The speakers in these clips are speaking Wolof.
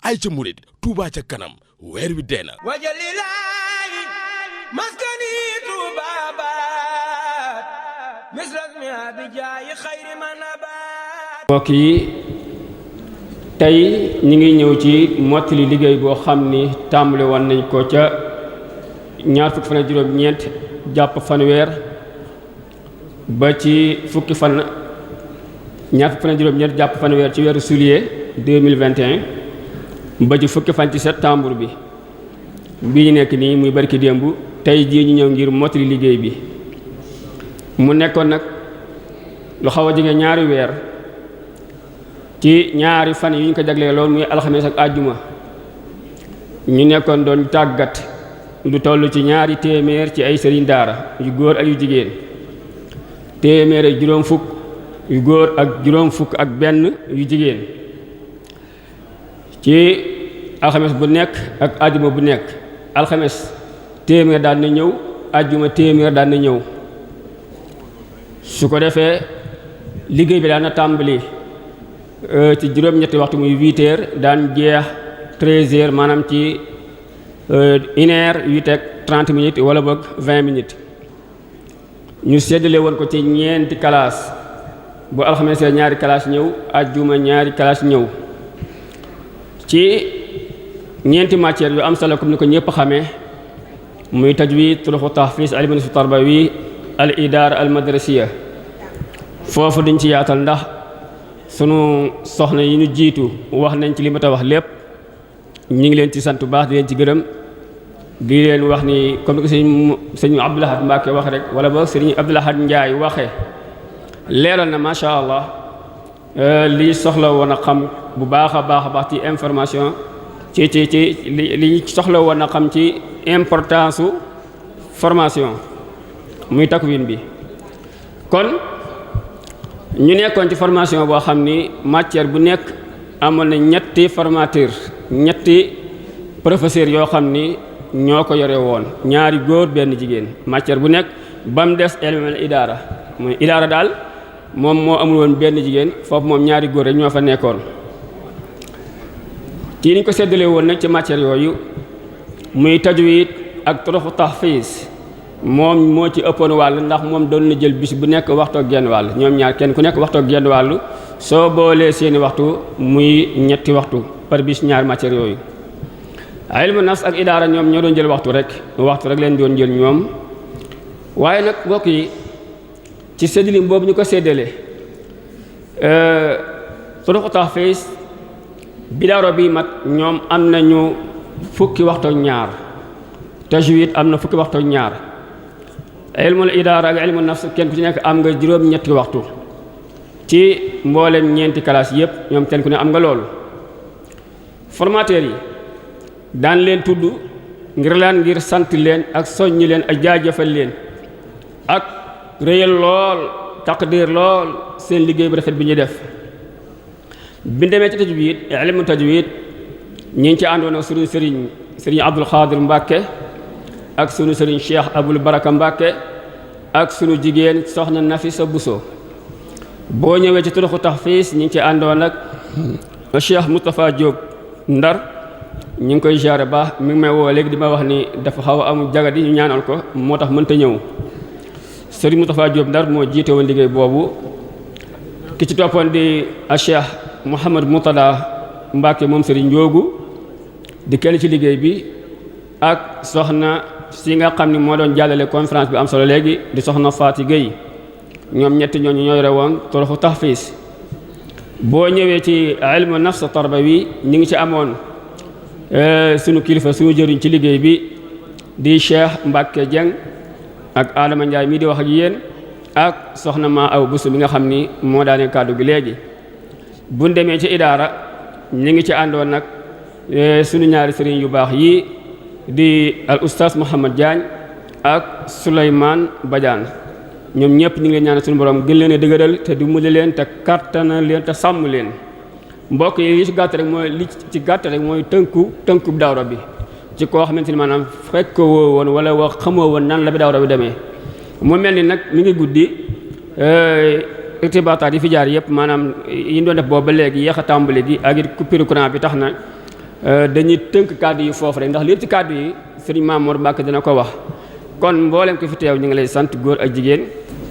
ay ca murit Touba ca kanam weer wi dee na wajalilaayi maskani tuubaabaat misras mi abijaayi xayri manabaat. mbokk yi tey ñi ngi ñëw ci mottali liggéey boo xam ni tàmbale woon nañ ko ca ñaar fukki fan ak juróom-ñeent jàpp fanweer ba ci fukki fan ñaar fukki fan ak juróom-ñeent jàpp fanweer ci weeru juillet 2021 ba ci fukki fan ci septembre bi ñu nekk nii muy barki démb tey jii ñu ñëw ngir mottali liggéey bi mu nekkoon nag lu xaw a jege ñaari weer ci ñaari fan yi ñu ko jaglee lool muy alxames ak àjjuma ñu nekkoon doon tàggat lu toll ci ñaari téeméer ci ay sëriñ daara yu góor ak yu jigéen téeméer ak juróom fukk yu góor ak juróom fukk ak benn yu jigéen ci alxames bu nekk ak àjjuma bu nekk alxames téeméer daan na ñëw àjjuma téeméer daan na ñëw su ko defee liggéey bi daan na tàmbali ci juróom-ñetti waxtu muy 8 heures daan jeex 13 heures maanaam ci 1 heure 8 ak 30 minutes wala boog 20 minutes ñu séddale woon ko ci ñeenti classe bu alxames ñaari classe ñëw àjjuma ñaari classe ñëw ci ñeenti matières yu am solo comme ni ko ñëpp xamee muy tajwid turuqu tahfiz al manhaj tarbawi al idara al madrasiya foofu duñ ci yaatal ndax sunu soxna yi ñu jiitu wax nañ ci li ma ta wax lépp ñu ngi leen ci sant bu baax di leen ci gërëm di leen wax ni comme ni ko sëñ Abdou Lahad Mbacke wax rek wala boog sëñ Abdou Lahad Ndiaye waxee leeral na macha allah li soxla woon a xam bu baax a baax ci information ci li soxla woon a xam ci importance su formation muy takwin bi kon ñu nekkoon ci formation boo xam ni matière bu nekk amoon na ñetti formateur ñetti professeur yoo xam ni ñoo ko yore woon ñaari góor benn jigéen matière bu nekk ba mu des ilmul idaara mooy idaara daal moom moo amul woon benn jigéen foofu moom ñaari góor rek ñoo fa nekkoon ci niñ ko séddalee woon nag ci matière yooyu muy tajwid ak turuqu tahfiz moom moo ci ëppoon wàll ndax moom doon na jël bis bu nekk waxtu ak genn wàll ñoom ñaar kenn ku nekk waxtu ak genn wàll soo boolee seeni waxtu muy ñetti waxtu par bis ñaari matière yooyu ilmu nafs ak idaara ñoom ñoo doon jël waxtu rek leen doon jël ñoom waaye nag mbokk yi ci séddale boobu ñu ko séddalee turuqu tahfiz bidaaro bi mat ñoom am nañu fukki waxtu ak ñaar tajwid am na fukki waxtu ak ñaar ilmul idaara ak ilmu nafs kenn ku ci nekk am nga juróom-ñetti waxtu ci mboolem ñeenti classe yépp ñoom kenn ku ne am nga loolu formateurs yi daan leen tudd ngir sant leen ak soññi leen ak jaajëfal leen ak réyal lool taqdir lool seen liggéey bu rafet bi ñuy def bi demee ci tajwid ilmu tajwid ñi ngi ci àndoon ak sunu sëriñ Abdul Xaadir Mbàkke ak sunu sëriñ Cheikh Abul Baraka Mbàkke ak sunu jigéen soxna Nafisa Buso boo ñëwee ci turuqu tahfiz ñi ngi ci àndoon ak Cheikh Moustapha Diop Ndar ñu ngi koy ziare baax mi ngi may woo léegi di ma wax ni dafa xaw a amul jagadi ñu ñaanal ko moo tax mënta ñëw sëriñ Moustapha Diop Ndar moo jiite woon liggéey boobu ki ci toppoon di Cheikh Mouhamad Moutada Mbacke moom sëriñ Njoogu di kenn ci liggéey bi ak soxna si nga xam ni moo doon jàllale conférence bi am solo léegi di soxna Faati Gueye ñoom ñetti ñooñu ñoo yore woon turuqu tahfiz boo ñëwee ci ilmu nafs tarbawi ñu ngi ci amoon sunu kilifa sunu jëriñ ci liggéey bi di Cheikh Mbacke Dieng ak Adama Ndiaye mii di wax ak yéen ak soxna ma aw busu mi nga xam ni moo daane kàddu gi léegi buñ demee ci idaara ñu ngi ci àndoon nag sunu ñaari sëriñ yu baax yi di al oustaz Mouhamad Diagne ak Souleymane Badiane ñoom ñëpp ñu ngi leen ñaanal sunu borom gën leen a dëgëral te dimbali leen te kàttanal leen te sàmm leen mbokk yi li ci gàtt rek mooy tënku dawra bi ci koo xamante ni maanaam fekk ko woo woon wala wax xamoo woon nan la bi dawra bi demee mu mel ni nag mi ngi guddi irtibaataat yi fi jaar yëpp maanaam yi ñu doon def boobu ba léegi yéex a tàmbali gi ak it coupure courant bi tax na dañuy tënk kàddu yi foofu rek ndax lépp ci kàddu yi sëriñ Mamour Mbacke dina ko wax kon mboolem ko fi teew ñu ngi lay sant góor ak jigéen.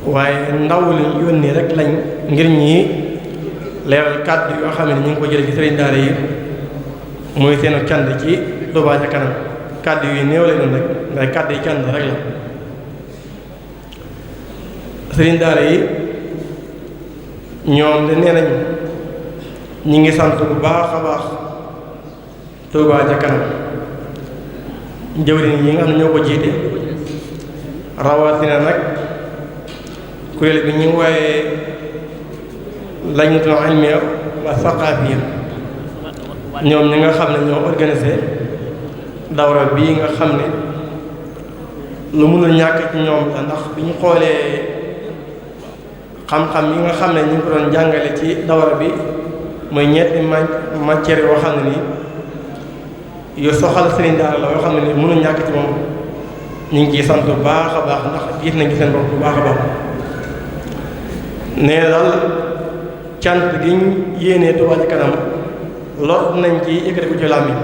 waaye ndaw li yónni rek lañ ngir ñii leeral kàddu yoo xam ne ñu ngi ko jëlee ci sëriñ daara yi muy seen cant ci Touba ca kanam kàddu yi néew la noonu rek ndax kàddu yi cant rek la sëriñ daara yi ñoom de nee nañ ñi ngi sant bu baax a baax Touba ca kanam jëwriñ yi nga xam ne ñoo ko jiite rawatina nag kuréel bi ñu wooyee lajnatul ilmiya wa saqaafiya ñoom ñi nga xam ne ñoo organisé dawra bii nga xam ne lu mënul ñàkk ci ñoom la ndax bi ñu xoolee xam-xam yi nga xam ne ñu ngi ko doon jàngale ci dawra bi mooy ñetti matière yoo xam ne nii yu soxal sëriñ daara la yoo xam ne nii mënul ñàkk ci moom ñu ngi ciy sant bu baax a baax ndax gis nañ ci seen bopp bu baax a baax nee daal cant gi ñu yéenee Touba ca kanam lot nañ ci yëkkati ko ci làmmiñ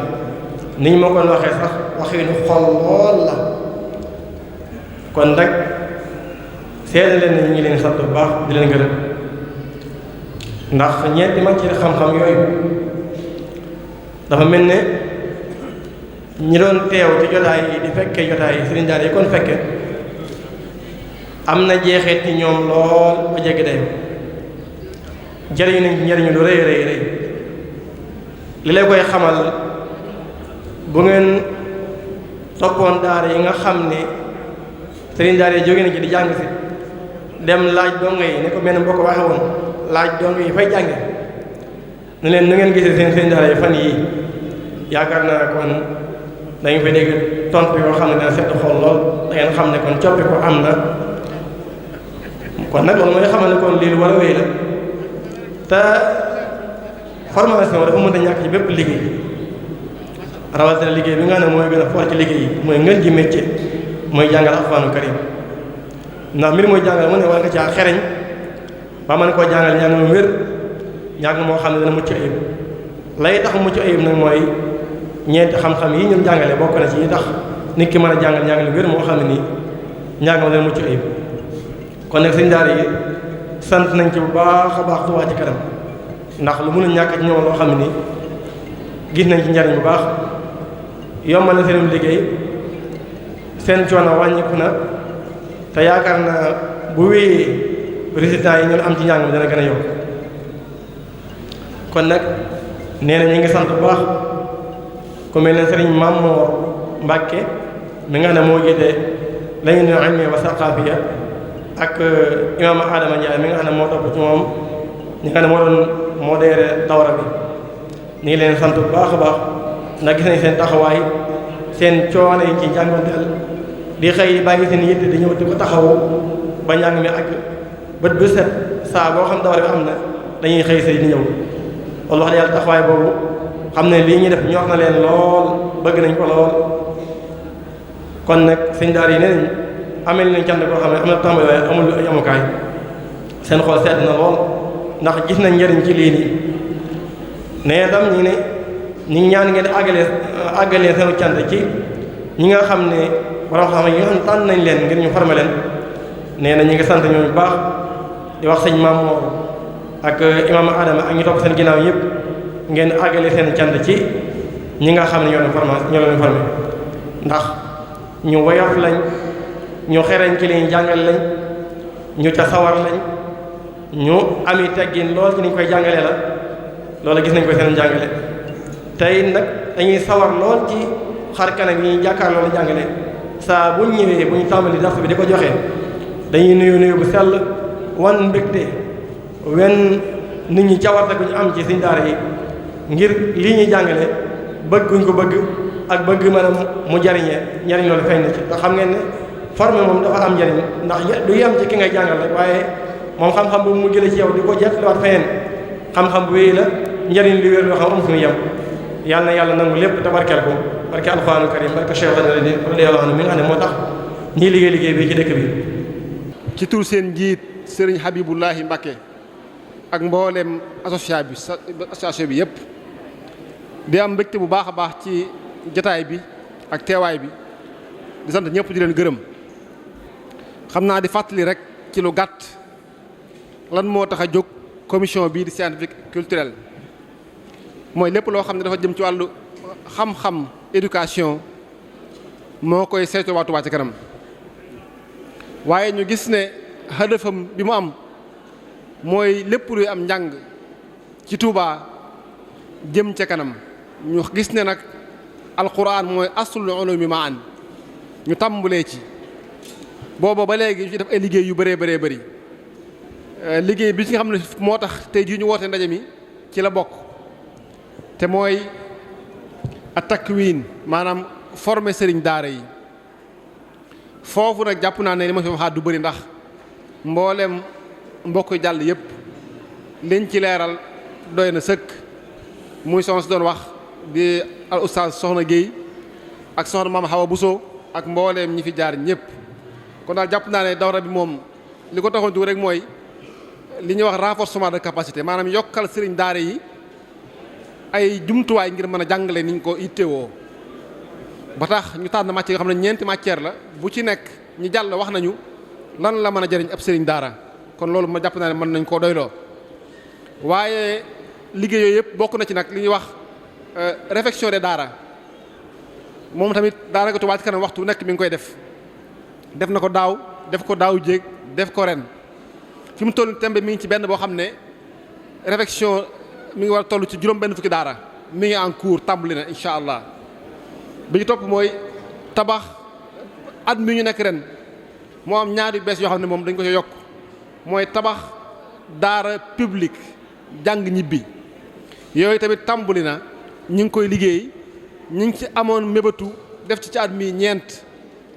ni ñu ma ko waxee sax waxinu xol lool la kon nag seede leen ne ñu ngi leen sant bu baax di leen gërëm ndax ñeenti matière xam-xam yooyu dafa mel ne ñi doon teew ci jotaay yi di fekkee jotaay yi sëriñ daara yi kon fekke am na jeexeet ci ñoom lool ba jéggi day jëriñu nañ ci njëriñu lu rëy rëy rëy li lay koy xamal bu ngeen toppoon daara yi nga xam ne sëriñ daara yi jóge na ci di jàng si dem laaj dongo yi ne ko mel ne boo ko waxe woon laaj dongo yi fay jànge ne leen nu ngeen gisee seen sëriñ daara yi fan yii yaakaar naa kon dañu fay dégg tontu yoo xam ne dana sedd xol lool da ngeen xam ne kon coppi ko am na kon nag loolu mooy xamal ne kon lii lu war a wéy la te formation dafa mën a ñàkk ci bépp liggéey rawatina liggéey bi nga xam ne mooy gën a fort ci liggéey yi mooy ngën ji métier mooy jàngal alxuraanu karim ndax mbir mooy jàngal mu ne war nga caa xereñ ba mën koo jàngal njàng mu wér njàng moo xam ne dana mucc ayib lay tax mucc ayib nag mooy ñeenti xam-xam yi ñun jàngale bokk na ci yi tax nit ki mën a jàngal njàng lu wér moo xam ne nii njàng ma dana mucc ayib kon nag sëñ daara yi sant nañ ci bu baax a baax Touba ca kanam ndax lu mënul ñàkk ci ñoom loo xam ne nii gis nañ ci njariñ bu baax yombal na seen liggéey seen coono wàññiku na te yaakaar naa bu wéyee résultats yi ñun am ci njàng mi dana gën a yokk kon nag nee na ñu ngi sant bu baax ku mel ne sëriñ Mamour Mbacke mi nga xam ne moo jiite lañu ne ilmiya wa saqaafiya ak imaam Adama Ndiaye mi nga xam ne moo topp ci moom ñi nga xam ne moo doon modéré dawra bi ñu ngi leen sant bu baax a baax ndax gis nañ seen taxawaay seen coono yi ci jànganteel di xëy bàyyi seen yitte di ñëw di ko taxawu ba njàng mi ak bët bu set saa boo xam dawra bi am na dañuy xëy say di ñëw loolu wax dëgg yàlla taxawaay boobu xam ne lii ñuy def ñor na leen lool bëgg nañ ko lool kon nag sëñ daara yi nee nañ amel nañ cant koo xam ne am na tàmbali waaye amul ay amukaay seen xol sedd na lool ndax gis nañ njëriñ ci lii nii nee tam ñi ne ñi ngi ñaan ngeen àggalee seenu cant ci ñi nga xam ne borom xam yi nga xam ne tànn nañ leen ngir ñu formé leen nee na ñi ngi sant ñooñu baax di wax sëñ Mamour ak imaam Adama ak ñu topp seen ginnaaw yëpp ngeen àggale seen cant ci ñi nga xam ne ñoo leen formé ndax ñu woyof lañ ñu xereñ ci li ñu jàngale lañ ñu ca sawar lañ ñu ami teggin lool ci ni ñu koy jàngalee la loolu gis nañ ko seen jàngale tey nag dañuy sawar lool ci xar kanam yi ñuy jàkkaar loolu jàngale saa bu ñu ñëwee bu ñu tàmbali dars bi di ko joxe dañuy nuyu bu sell wan mbégte wenn nit ñi cawarte gu ñu am ci suñ daara yi ngir lii ñuy jàngale bëgguñ ko bëgg ak bëgg maanaam mu jariñee njariñ loolu feeñ na ci te xam ngeen ne formé moom dafa am njariñ ndax du yem ci ki ngay jàngal rek waaye moom xam-xam bu mu jëlee ci yow di ko jetliwaat feneen xam-xam bu wéy la njariñ li wér loo xam am fu mu yem yàlla na yàlla nangu lépp te barkeel ko barke alxuraanu karim barke Cheikh radiyallahu anhu mi nga xam ne moo tax ñii liggéey bi ci dëkk bi ci tur seen njiit sëriñ Habibullahi Mbacké ak mboolem association bi yëpp di am mbégte bu baax a baax ci jataay bi ak teewaay bi di sant ñëpp di leen gërëm xam naa di fàttali rek ci lu gàtt lan moo tax a jóg commission bii di scientifique culturel mooy lépp loo xam ne dafa jëm ci wàllu xam-xam éducation moo koy saytu waa Touba ca kanam waaye ñu gis ne hadafam bi mu am mooy lépp luy am njàng ci Touba jëm ca kanam ñu gis ne nag alquran mooy aslul ulumi ma an ñu tàmbulee ci booba ba léegi ñu ci def ay liggéey yu bëree bëri liggéey bi ci nga xam ne moo tax tey jii ñu woote ndaje mi ci la bokk te mooy at-takwin maanaam former sëriñ daara yi foofu nag jàpp naa ne li ma fi waxaat du bëri ndax mboolem mbokk jàll yëpp liñ ci leeral doy na sëkk muy soxna si doon wax di al oustaz soxna Guèye ak soxna maam Hawa Bousso ak mbooleem ñi fi jaar ñëpp kon daal jàpp naa ne dawra bi moom li ko taxoon jóg rek mooy li ñuy wax renforcement de capacité maanaam yokkal sëriñ daara yi ay jumtuwaay ngir mën a jàngale niñ ko ittewoo ba tax ñu tànn matière yoo xam ne ñeenti matière la bu ci nekk ñi jàll wax nañu lan la mën a jëriñ ab sëriñ daara kon loolu ma jàpp naa ne mën nañ koo doyloo waaye liggéey yooyu yëpp bokk na ci nag li ñuy wax réflexion des daara moom tamit daanaka Touba ca kanam waxtu nekk mi ngi koy def na ko daaw def ko daaw jéeg def ko ren fi mu toll tembe mi ngi ci benn boo xam ne réflexion mi ngi war a toll ci juróom benn fukki daara mi ngi en cours tàmbali na incha allah bi ñu topp mooy tabax at mi ñu nekk ren moo am ñaari bees yoo xam ne moom dañ ko ci yokk mooy tabax daara publique jàng ñibbi yooyu tamit tàmbali na ñu ngi koy liggéey ñu ngi ci amoon mébatu def ci at mi ñeent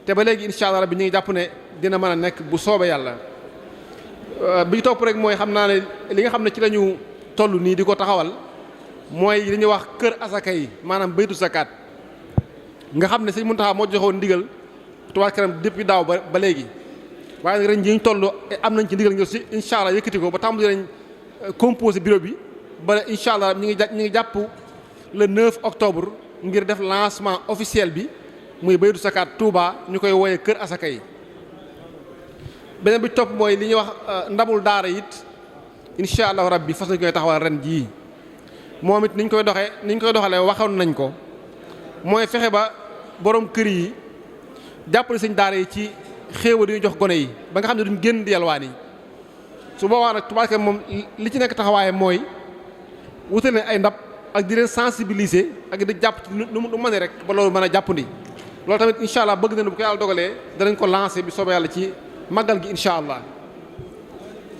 te ba léegi incha allah rabbi ñu ngi jàpp ne dina mën a nekk bu soobee yàlla bi ñu topp rek mooy xam naa ne li nga xam ne ci la ñu toll nii di ko taxawal mooy li ñuy wax kër asaka yi maanaam baytu zakat nga xam ne Sëñ Muntaxa moo joxoon ndigal Touba ca kanam depuis daaw ba léegi waaye nag ren ji ñu toll am nañ ci ndigal ngir si incha allah yëkkati ko ba tàmbali nañ composé bureau bi ba incha allah ñu ngi jàpp le 9 octobre ngir def lancement officiel bi muy baytu zakat Touba ñu koy wooyee kër asaka yi beneen bi topp mooy li ñuy wax ndamul daara it incha allah rabbi fas nañ koy taxawal ren jii moom it niñ koy doxalee waxoon nañ ko mooy fexe ba borom kër yi jàppale sëñ daara yi ci xéewal yu ñu jox gone yi ba nga xam ne duñ génn di yalwaan yi su boobaa nag Touba ca kanam moom li ci nekk taxawaayam mooy wutal leen ay ndab ak di leen sensibiliser ak di jàpp ci nu mu mën rek ba loolu mën a jàppandi loolu tamit incha allah bëgg nañu bu ko yàlla dogalee danañ ko lancer bi soobee yàlla ci màggal gi incha allah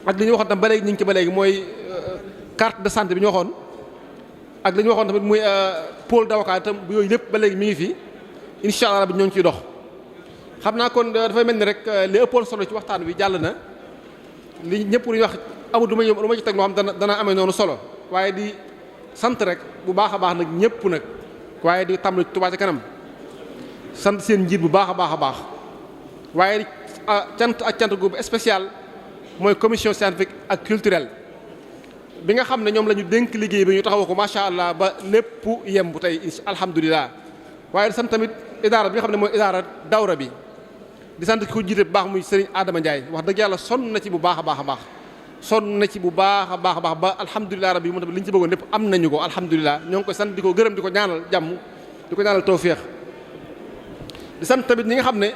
ak li ñu waxoon tam ba léegi ñu ngi ci ba léegi mooy carte de santé bi ñu waxoon ak li ñu waxoon tamit muy pôle d'avocat tam bu yooyu lépp ba léegi mi ngi fi incha allah bi ñoo ngi ciy dox xam naa kon dafay mel ni rek li ëppoon solo ci waxtaan wi jàll na li ñëpp lu ñuy wax amul du ma ci teg loo xam dana amee noonu solo waaye di sant rek bu baax a baax nag ñëpp nag waaye di tàmbali Touba ca kanam sant seen njiit bu baax a baax waaye cant gu spécial mooy commission scientifique ak culturelle bi nga xam ne ñoom la ñu dénk liggéey bi ñu taxawoo ko macha allah ba lépp yemb tey alhamdulilah waaye di sant tamit idaara bi nga xam ne mooy idaara dawra bi di sant ki ko jiite bu baax muy Serigne Adama Ndiaye wax dëgg yàlla sonn na ci bu baax a baax sonn na ci bu baax a baax ba alhamdulilah rabbi mu tamit li ñu ci bëggoon lépp am nañu ko alhamdulilah ñoo ngi koy sant di ko gërëm di ko ñaanal jàmm di ko ñaanal tawféex di sant tamit ñi nga xam ne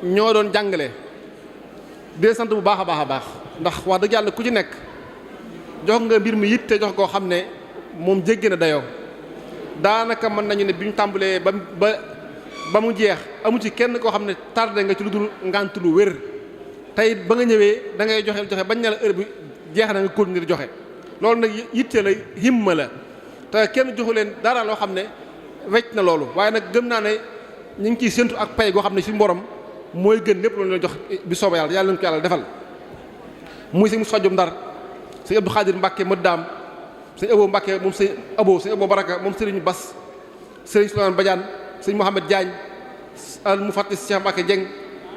ñoo doon jàngale di leen sant bu baax a baax ndax wax dëgg yàlla ku ci nekk jox nga mbir mi yitte jox koo xam ne moom jéggi na dayoo daanaka mën nañu ne bi ñu tàmbalee ba mu jeex amu ci kenn koo xam ne tardé nga ci lu dul ngant lu wér tey ba nga ñëwee da ngay joxe bañ na la heure bi jeex na nga continuer di joxe loolu nag yitte la himma la te kenn joxu leen dara loo xam ne wecc na loolu waaye nag gëm naa ne ñu ngi ciy séntu ak pay goo xam ne si mborom mooy gën lépp loolu la jox bi sooba yàlla leen ko yàlla defal muy sëñ Moussa Diop Ndar sëñ Abdou Khadir Mbacke Madame sëñ Abo Mbacke moom sëñ Abo Baraka moom sëriñ Bass sëriñ Souleymane Badiane sëñ Mouhamed Diagne al Mufatis Cheikh Mbacke Dieng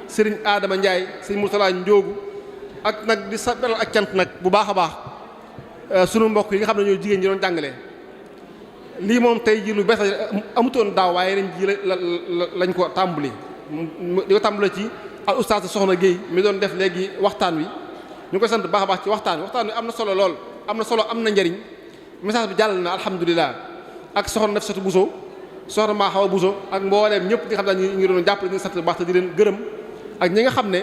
sëriñ Adama Ndiaye sëñ Mourtala Ndiogu ak nag di sa beral ak cant nag bu baax a baax sunu mbokk yi nga xam ne ñoo jigéen ñi doon jàngale lii moom tey ji lu bees amutoon daaw waaye ren ji lañ ko tàmbali di ko tàmbali ci al oustaz Soxna Guèye mi doon def léegi waxtaan wi ñu koy sant baax a baax ci waxtaan wi am na solo lool am na solo am na njariñ message bi jàll na alhamdulilah ak soxna Nafisatu Bousso soxna maa xawa Bousso ak mbooleem ñëpp di xam ne ñu ngi doon jàppale ñu ngi sant baax te di leen gërëm ak ñi nga xam ne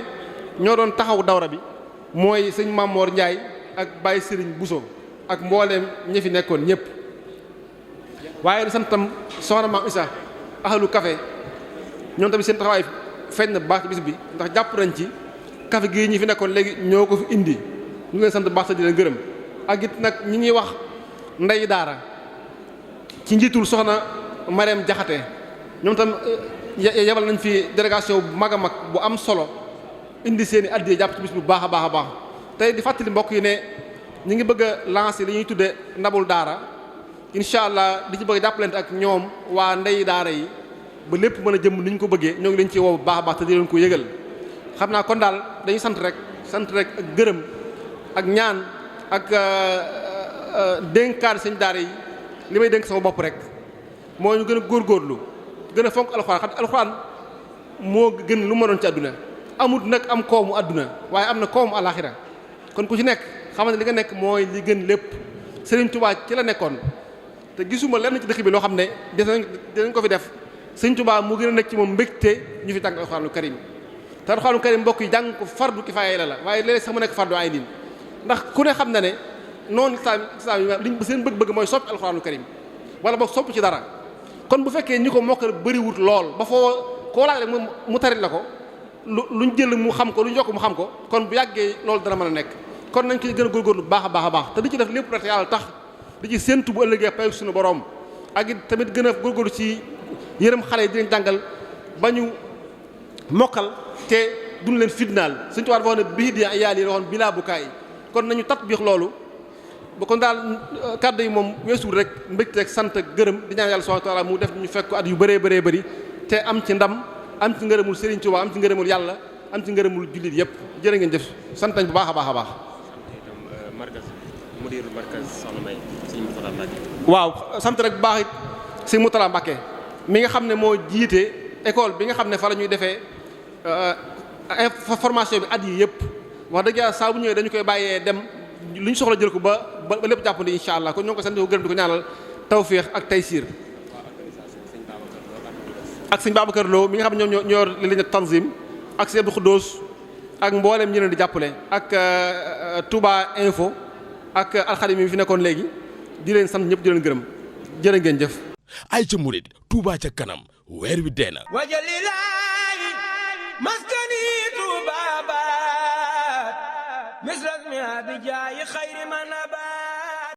ñoo doon taxaw dawra bi mooy sëñ Mamor Ndiaye ak Baye Serigne Bousso ak mbooleem ñi fi nekkoon ñëpp waaye di sant tam soxna Maam Isa ahlu café ñoom tamit seen taxawaay feeñ na baax ci bis bi ndax jàpp nañ ci café gii ñi fi nekkoon léegi ñoo ko fi indi ñu ngi leen sant baax te di leen gërëm ak it nag ñi ñuy wax ndey daara ci njiitul soxna Mariam Jaxate ñoom tam yebal nañ fi délégation bu mag a mag bu am solo indi seen i addiya jàpp ci bis bu baax a baax a baax tey di fàttali mbokk yi ne ñu ngi bëgg a lancer li ñuy tudde ndabul daara incha allah di ci bëgg a jàppalante ak ñoom waa ndey daara yi ba lépp mën a jëm ni ñu ko bëggee ñoo ngi leen ci woo bu baax a baax te di leen ko yëgal xam naa kon daal dañuy sant rek ak gërëm ak ñaan ak dénkaat sëñ daara yi li may dénk sama bopp rek moo ñu gën a góorgóorlu gën a fonk alxuraan xam ne alxuraan moo gën lu ma doon ci àdduna amut nag am koomu àdduna waaye am na koomu alaxira kon ku ci nekk xamante li nga nekk mooy li gën lépp Serigne Touba ci la nekkoon te gisuma lenn ci dëkk bi loo xam ne dinañ ko fi def Serigne Touba mu gën a nekk ci moom mbégte ñu fi jàng alxuraanul karim te alxuraanul karim mbokk yi jàng ko fardu kifaaya la waaye léeg-léeg sax mu nekk fardu ay din ndax ku ne xam na ne noonu islam yi liñ seen bëgg-bëgg mooy soppi alxuraanul karim wala boog sopp ci dara kon bu fekkee ñi ko mokkal bëriwut lool ba foo koo laaj rek mu tarit la ko luñ jël mu xam ko luñ yokk mu xam ko kon bu yàggee loolu dana mën a nekk kon nañ ko gën a góorgóorlu baax a baax a baax te di ci def lépp rek yàlla tax di ci séentu bu ëllëgee pay suñu borom ak it tamit gën a góorgóorlu ci yërëm xale yi di leen jàngal ba ñu mokkal te duñ leen fitnaal suñu tubaab dafa wax ne bii di yaal yi waxoon bilaa bu kaay kon nañu tatbiix loolu ba kon daal kàddu yi moom weesuul rek mbégte rek sant ak gërëm di ñaan yàlla subhanahu wa ta'ala mu def ñu fekk ko at yu bëree bëri te am ci ndam am ci ngërëmul Serigne Touba am ci ngërëmul yàlla am ci ngërëmul jullit yëpp jërë ngeen jëf sant nañ bu baax a baax a baax. waaw sant rek bu baax it Serigne Moutala Mbacké mi nga xam ne moo jiite école bi nga xam ne fa la ñuy defee formation bi at yi yëpp wax dëgg yàlla saa bu ñëwee dañu koy bàyyee dem lu ñu soxla jël ko ba lépp jàppandi incha allah kon ñoo ngi ko sant di ko gërëm di ko ñaanal tawféex ak taysiir ak sëñ Babacar Lo mi nga xam ne ñoom ñoo li lañu tanzim ak sëñ Abdou Khoudous ak mboolem ñi leen di jàppale ak Touba Info ak alxadim mi fi nekkoon léegi di leen sant ñëpp di leen gërëm jërë ngeen jëf. ay ca murid Touba ca kanam weer wi dee na. wajalilaayi maskani Touba baat misras mi abijaayi xayri man abaat